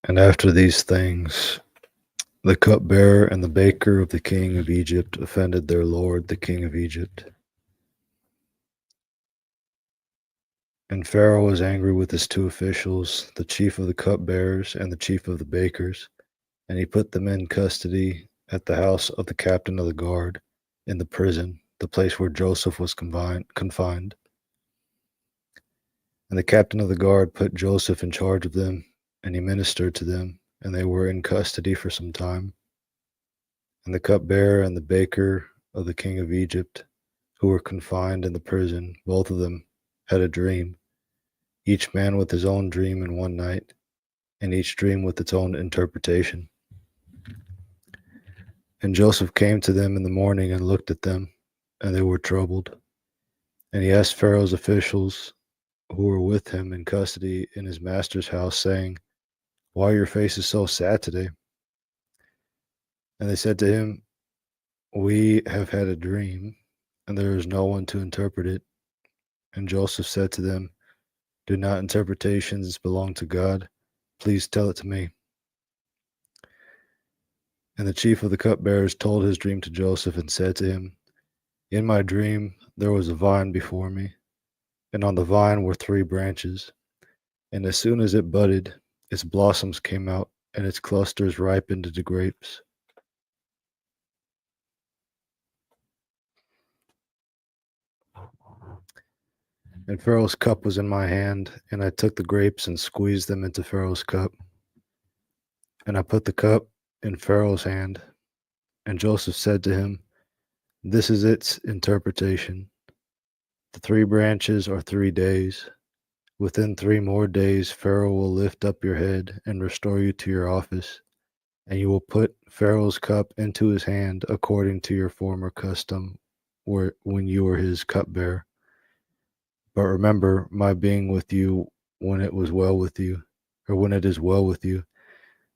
And after these things, the cupbearer and the baker of the king of Egypt offended their lord, the king of Egypt. And Pharaoh was angry with his two officials, the chief of the cupbearers and the chief of the bakers, and he put them in custody at the house of the captain of the guard in the prison, the place where Joseph was confined. And the captain of the guard put Joseph in charge of them, and he ministered to them, and they were in custody for some time. And the cupbearer and the baker of the king of Egypt, who were confined in the prison, both of them had a dream, each man with his own dream in one night, and each dream with its own interpretation. And Joseph came to them in the morning and looked at them, and they were troubled. And he asked Pharaoh's officials who were with him in custody in his master's house, saying, "Why are your faces so sad today?" And they said to him, "We have had a dream, and there is no one to interpret it." And Joseph said to them, "Do not interpretations belong to God? Please tell it to me." And the chief of the cupbearers told his dream to Joseph and said to him, "In my dream there was a vine before me, and on the vine were three branches. And as soon as it budded, its blossoms came out, and its clusters ripened into grapes. And Pharaoh's cup was in my hand, and I took the grapes and squeezed them into Pharaoh's cup. And I put the cup in Pharaoh's hand. And Joseph said to him, 'This is its interpretation. The three branches are 3 days. Within 3 more days, Pharaoh will lift up your head and restore you to your office, and you will put Pharaoh's cup into his hand according to your former custom when you were his cupbearer. But remember my being with you when it was well with you, or when it is well with you.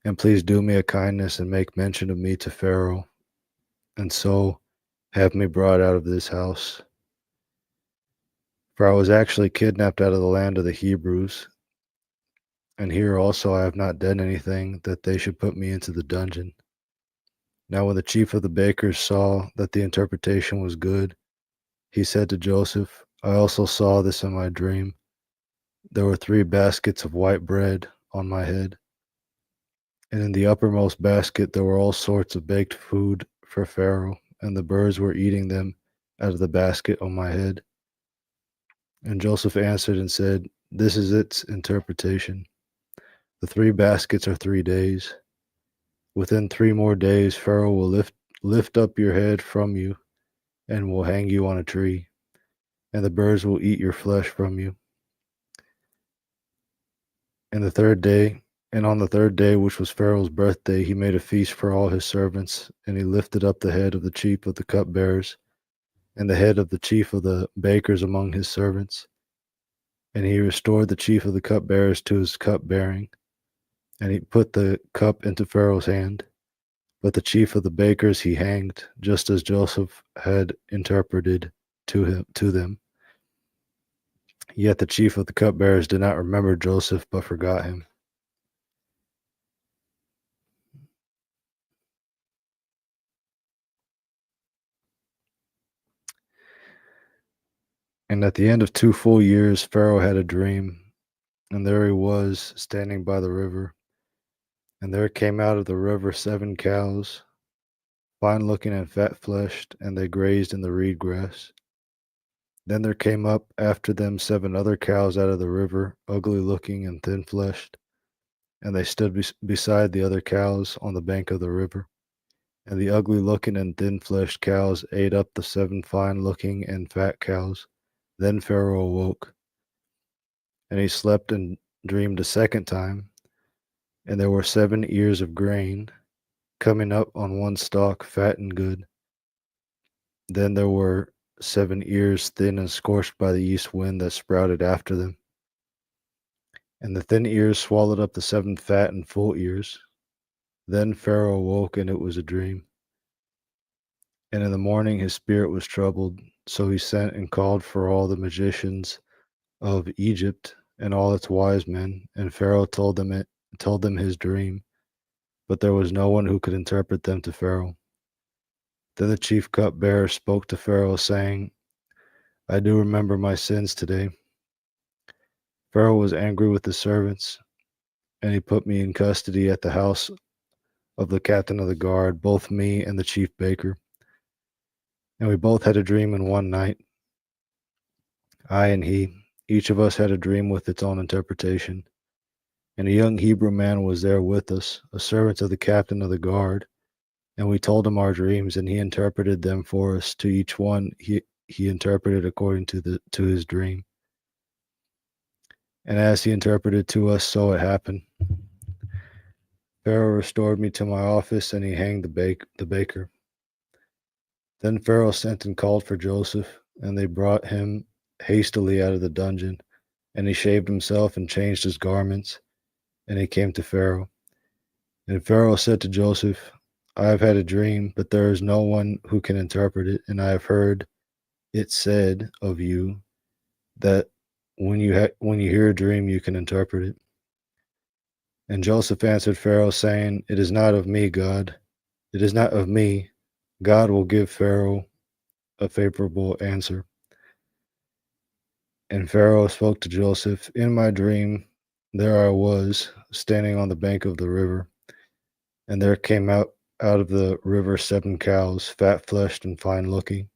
And please do me a kindness and make mention of me to Pharaoh, and so have me brought out of this house. For I was actually kidnapped out of the land of the Hebrews, and here also I have not done anything that they should put me into the dungeon.' Now when the chief of the bakers saw that the interpretation was good, he said to Joseph, 'I also saw this in my dream. There were 3 baskets of white bread on my head, and in the uppermost basket there were all sorts of baked food for Pharaoh, and the birds were eating them out of the basket on my head.' And Joseph answered and said, 'This is its interpretation. The 3 baskets are 3 days. Within 3 more days, Pharaoh will lift up your head from you and will hang you on a tree, and the birds will eat your flesh from you. And the third day, and on the third day, which was Pharaoh's birthday, he made a feast for all his servants, and he lifted up the head of the chief of the cupbearers and the head of the chief of the bakers among his servants. And he restored the chief of the cupbearers to his cupbearing, and he put the cup into Pharaoh's hand. But the chief of the bakers he hanged, just as Joseph had interpreted to them. Yet the chief of the cupbearers did not remember Joseph, but forgot him. And at the end of 2 full years, Pharaoh had a dream, and there he was standing by the river. And there came out of the river 7 cows, fine looking and fat fleshed, and they grazed in the reed grass. Then there came up after them 7 other cows out of the river, ugly looking and thin fleshed, and they stood beside the other cows on the bank of the river. And the ugly looking and thin fleshed cows ate up the 7 fine looking and fat cows. Then Pharaoh awoke, and he slept and dreamed a second time, and there were 7 ears of grain coming up on one stalk, fat and good. Then there were 7 ears thin and scorched by the east wind that sprouted after them. And the thin ears swallowed up the 7 fat and full ears. Then Pharaoh awoke, and it was a dream. And in the morning his spirit was troubled, so he sent and called for all the magicians of Egypt and all its wise men, and Pharaoh told them told them his dream, but there was no one who could interpret them to Pharaoh. Then the chief cupbearer spoke to Pharaoh, saying, I do remember my sins today. Pharaoh was angry with his servants, and he put me in custody at the house of the captain of the guard, both me and the chief baker. And we both had a dream in one night. I and he, each of us had a dream with its own interpretation. And a young Hebrew man was there with us, a servant of the captain of the guard. And we told him our dreams, and he interpreted them for us. To each one he interpreted according to his dream. And as he interpreted to us, so it happened. Pharaoh restored me to my office, and he hanged the baker. Then Pharaoh sent and called for Joseph, and they brought him hastily out of the dungeon. And he shaved himself and changed his garments, and he came to Pharaoh. And Pharaoh said to Joseph, I have had a dream, but there is no one who can interpret it, and I have heard it said of you that when you hear a dream, you can interpret it. And Joseph answered Pharaoh, saying, It is not of me, God. It is not of me. God will give Pharaoh a favorable answer. And Pharaoh spoke to Joseph, In my dream, there I was, standing on the bank of the river, and there came out of the river 7 cows, fat-fleshed and fine-looking,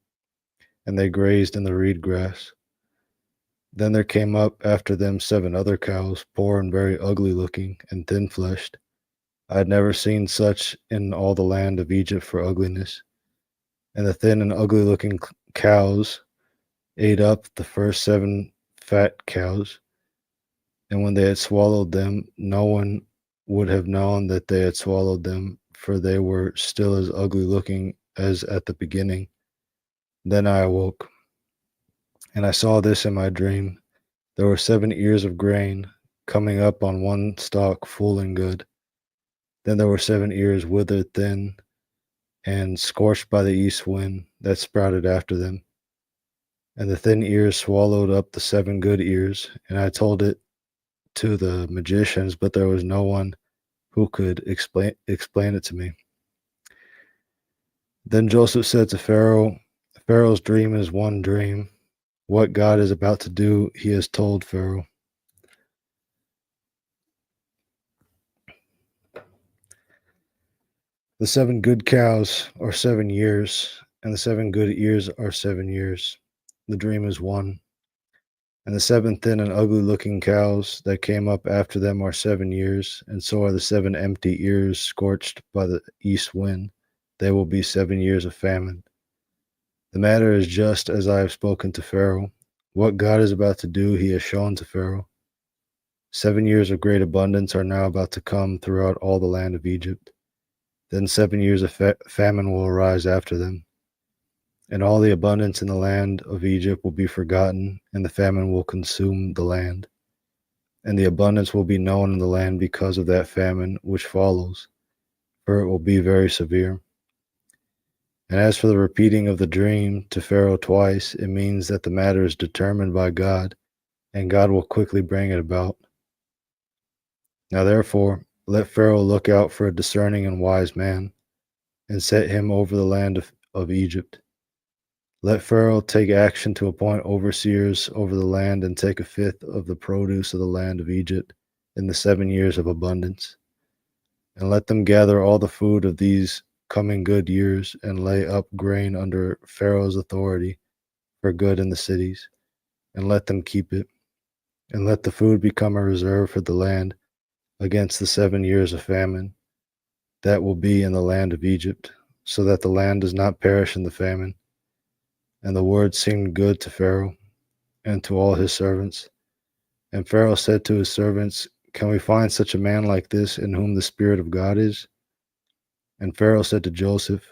and they grazed in the reed grass. Then there came up after them 7 other cows, poor and very ugly-looking, and thin-fleshed. I had never seen such in all the land of Egypt for ugliness. And the thin and ugly-looking cows ate up the first 7 fat cows, and when they had swallowed them, no one would have known that they had swallowed them, for they were still as ugly-looking as at the beginning. Then I awoke, and I saw this in my dream. There were 7 ears of grain coming up on one stalk, full and good. Then there were 7 ears withered thin and scorched by the east wind that sprouted after them. And the thin ears swallowed up the 7 good ears, and I told it to the magicians, but there was no one who could explain it to me. Then Joseph said to Pharaoh, Pharaoh's dream is one dream. What God is about to do, he has told Pharaoh. The 7 good cows are 7 years, and the 7 good ears are 7 years. The dream is one. And the 7 thin and ugly-looking cows that came up after them are 7 years, and so are the 7 empty ears scorched by the east wind. They will be 7 years of famine. The matter is just as I have spoken to Pharaoh. What God is about to do, he has shown to Pharaoh. 7 years of great abundance are now about to come throughout all the land of Egypt. Then 7 years of famine will arise after them. And all the abundance in the land of Egypt will be forgotten, and the famine will consume the land. And the abundance will be known in the land because of that famine which follows, for it will be very severe. And as for the repeating of the dream to Pharaoh twice, it means that the matter is determined by God, and God will quickly bring it about. Now therefore, let Pharaoh look out for a discerning and wise man, and set him over the land of Egypt. Let Pharaoh take action to appoint overseers over the land, and take 1/5 of the produce of the land of Egypt in the 7 years of abundance. And let them gather all the food of these coming good years, and lay up grain under Pharaoh's authority for good in the cities, and let them keep it. And let the food become a reserve for the land against the 7 years of famine that will be in the land of Egypt, so that the land does not perish in the famine. And the word seemed good to Pharaoh and to all his servants. And Pharaoh said to his servants, Can we find such a man like this in whom the Spirit of God is? And Pharaoh said to Joseph,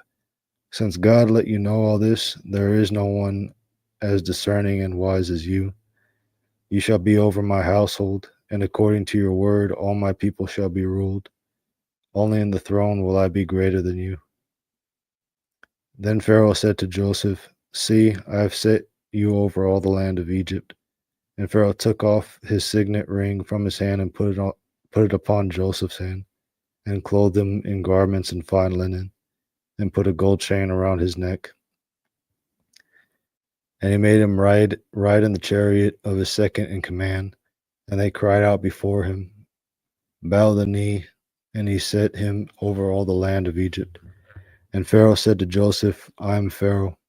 Since God let you know all this, there is no one as discerning and wise as you. You shall be over my household, and according to your word, all my people shall be ruled. Only in the throne will I be greater than you. Then Pharaoh said to Joseph, See, I have set you over all the land of Egypt. And Pharaoh took off his signet ring from his hand and put put it upon Joseph's hand, and clothed him in garments and fine linen, and put a gold chain around his neck. And he made him ride in the chariot of his second in command. And they cried out before him, bow the knee, and he set him over all the land of Egypt. And Pharaoh said to Joseph, I am Pharaoh,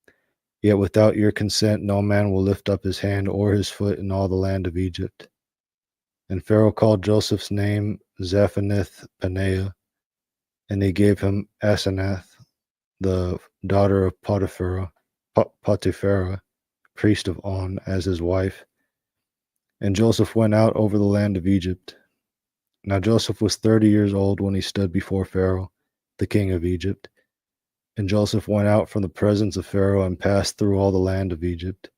yet without your consent no man will lift up his hand or his foot in all the land of Egypt. And Pharaoh called Joseph's name Zaphenath-paneah, and he gave him Asenath, the daughter of Potiphera, priest of On, as his wife. And Joseph went out over the land of Egypt. Now Joseph was 30 years old when he stood before Pharaoh, the king of Egypt. And Joseph went out from the presence of Pharaoh and passed through all the land of Egypt.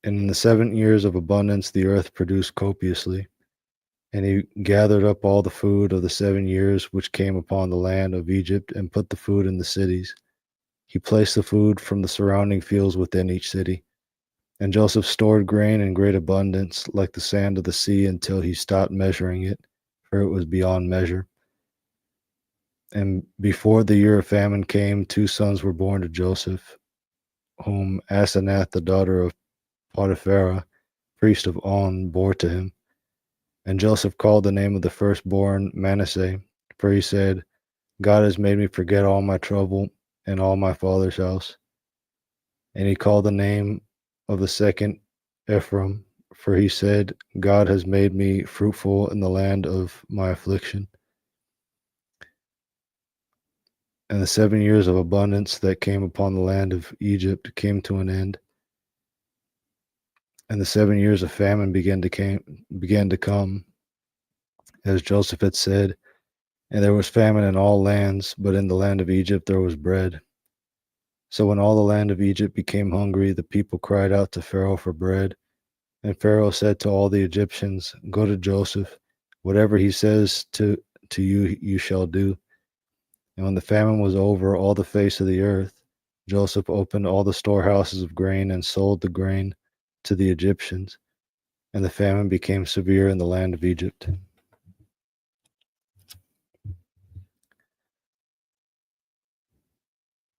And in the 7 years of abundance the earth produced copiously. And he gathered up all the food of the 7 years which came upon the land of Egypt, and put the food in the cities. He placed the food from the surrounding fields within each city. And Joseph stored grain in great abundance, like the sand of the sea, until he stopped measuring it, for it was beyond measure. And before the year of famine came, 2 sons were born to Joseph, whom Asenath, the daughter of Potiphera, priest of On, bore to him. And Joseph called the name of the firstborn Manasseh, for he said, God has made me forget all my trouble and all my father's house. And he called the name of the second Ephraim, for he said, God has made me fruitful in the land of my affliction. And the 7 years of abundance that came upon the land of Egypt came to an end. And the 7 years of famine began to come, as Joseph had said. And there was famine in all lands, but in the land of Egypt there was bread. So when all the land of Egypt became hungry, the people cried out to Pharaoh for bread. And Pharaoh said to all the Egyptians, go to Joseph. Whatever he says to you, you shall do. And when the famine was over all the face of the earth, Joseph opened all the storehouses of grain and sold the grain to the Egyptians. And the famine became severe in the land of Egypt.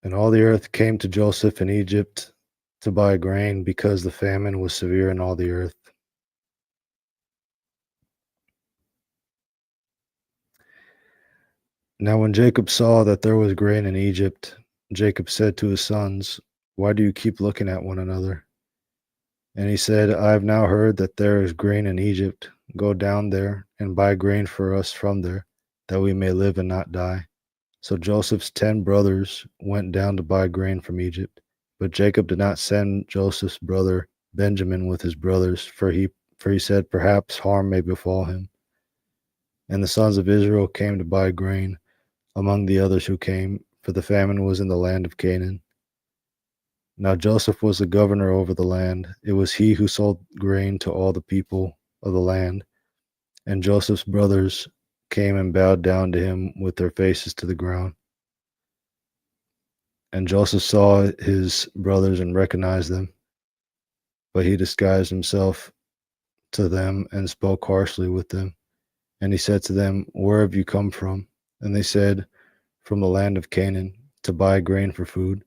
And all the earth came to Joseph in Egypt to buy grain, because the famine was severe in all the earth. Now when Jacob saw that there was grain in Egypt, Jacob said to his sons, why do you keep looking at one another? And he said, I have now heard that there is grain in Egypt. Go down there and buy grain for us from there, that we may live and not die. So Joseph's 10 brothers went down to buy grain from Egypt. But Jacob did not send Joseph's brother Benjamin with his brothers, for he said, perhaps harm may befall him. And the sons of Israel came to buy grain among the others who came, for the famine was in the land of Canaan. Now Joseph was the governor over the land. It was he who sold grain to all the people of the land. And Joseph's brothers came and bowed down to him with their faces to the ground. And Joseph saw his brothers and recognized them, but he disguised himself to them and spoke harshly with them. And he said to them, where have you come from? And they said, from the land of Canaan, to buy grain for food.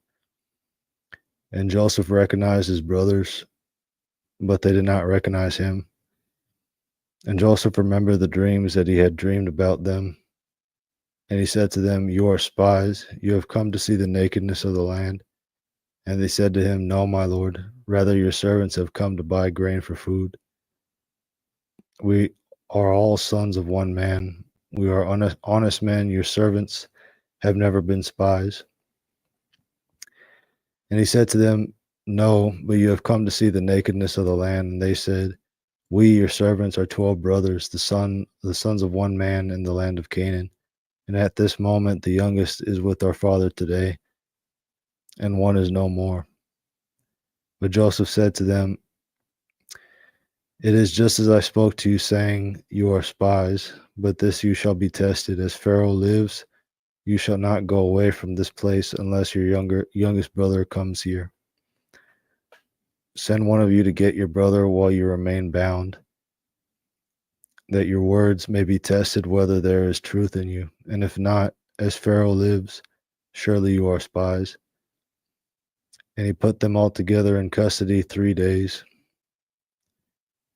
And Joseph recognized his brothers, but they did not recognize him. And Joseph remembered the dreams that he had dreamed about them. And he said to them, you are spies. You have come to see the nakedness of the land. And they said to him, no, my lord. Rather, your servants have come to buy grain for food. We are all sons of one man. We are honest men. Your servants have never been spies. And he said to them, no, but you have come to see the nakedness of the land. And they said, we, your servants, are 12 brothers, the sons of one man in the land of Canaan. And at this moment, the youngest is with our father today, and one is no more. But Joseph said to them, it is just as I spoke to you, saying, you are spies, but this you shall be tested. As Pharaoh lives, you shall not go away from this place unless your youngest brother comes here. Send one of you to get your brother while you remain bound. that your words may be tested whether there is truth in you. And if not, as Pharaoh lives, surely you are spies. And he put them all together in custody 3 days.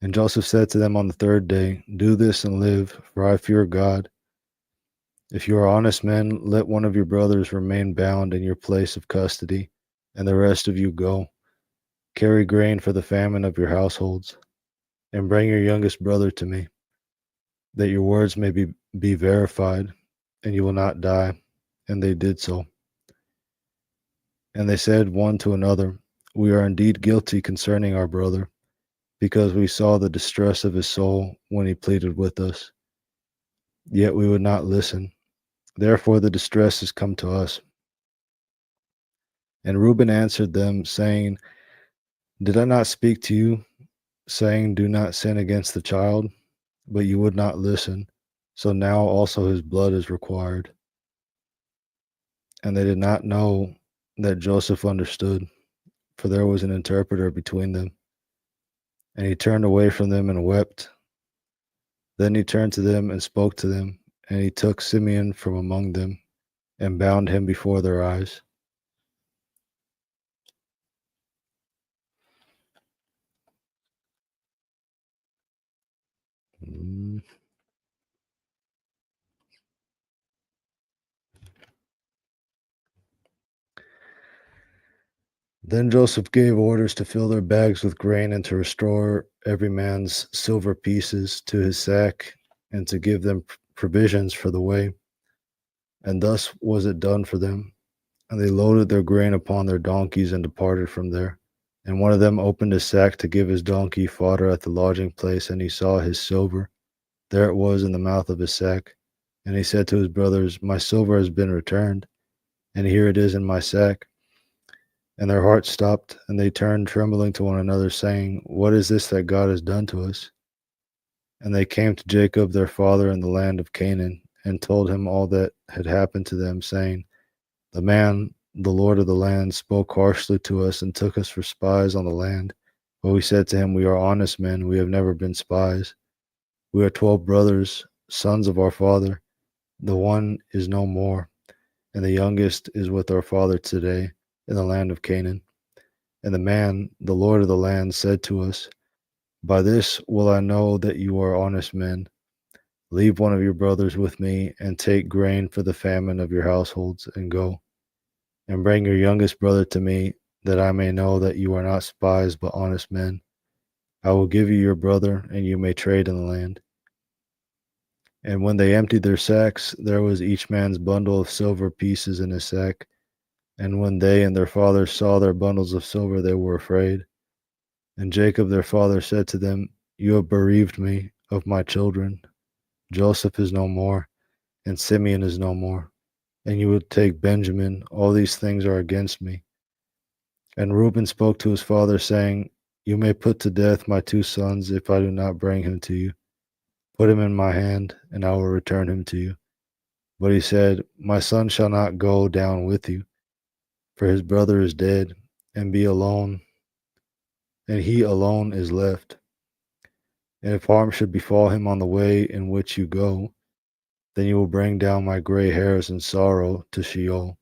And Joseph said to them on the third day, do this and live, for I fear God. If you are honest men, let one of your brothers remain bound in your place of custody, and the rest of you go. Carry grain for the famine of your households, and bring your youngest brother to me, that your words may be verified, and you will not die. And they did so. And they said one to another, we are indeed guilty concerning our brother, because we saw the distress of his soul when he pleaded with us. Yet we would not listen. Therefore the distress has come to us. And Reuben answered them, saying, did I not speak to you, saying, do not sin against the child? But you would not listen. So now also his blood is required. And they did not know that Joseph understood, for there was an interpreter between them. And he turned away from them and wept. Then he turned to them and spoke to them, and he took Simeon from among them and bound him before their eyes. Mm. Then Joseph gave orders to fill their bags with grain and to restore every man's silver pieces to his sack and to give them provisions for the way. And thus was it done for them. And they loaded their grain upon their donkeys and departed from there. And one of them opened his sack to give his donkey fodder at the lodging place, and he saw his silver. There it was in the mouth of his sack. And he said to his brothers, my silver has been returned, and here it is in my sack. And their hearts stopped, and they turned trembling to one another, saying, what is this that God has done to us? And they came to Jacob their father in the land of Canaan, and told him all that had happened to them, saying, the man, the Lord of the land, spoke harshly to us and took us for spies on the land. But we said to him, we are honest men, we have never been spies. We are 12 brothers, sons of our father. The one is no more, and the youngest is with our father today in the land of Canaan. And the man, the Lord of the land, said to us, by this will I know that you are honest men. Leave one of your brothers with me, and take grain for the famine of your households, and go. And bring your youngest brother to me, that I may know that you are not spies, but honest men. I will give you your brother, and you may trade in the land. And when they emptied their sacks, there was each man's bundle of silver pieces in his sack. And when they and their father saw their bundles of silver, they were afraid. And Jacob their father said to them, you have bereaved me of my children. Joseph is no more, and Simeon is no more. And you would take Benjamin. All these things are against me. And Reuben spoke to his father, saying, you may put to death my 2 sons if I do not bring him to you. Put him in my hand, and I will return him to you. But he said, my son shall not go down with you, for his brother is dead, and he alone is left. And if harm should befall him on the way in which you go, then you will bring down my gray hairs in sorrow to Sheol.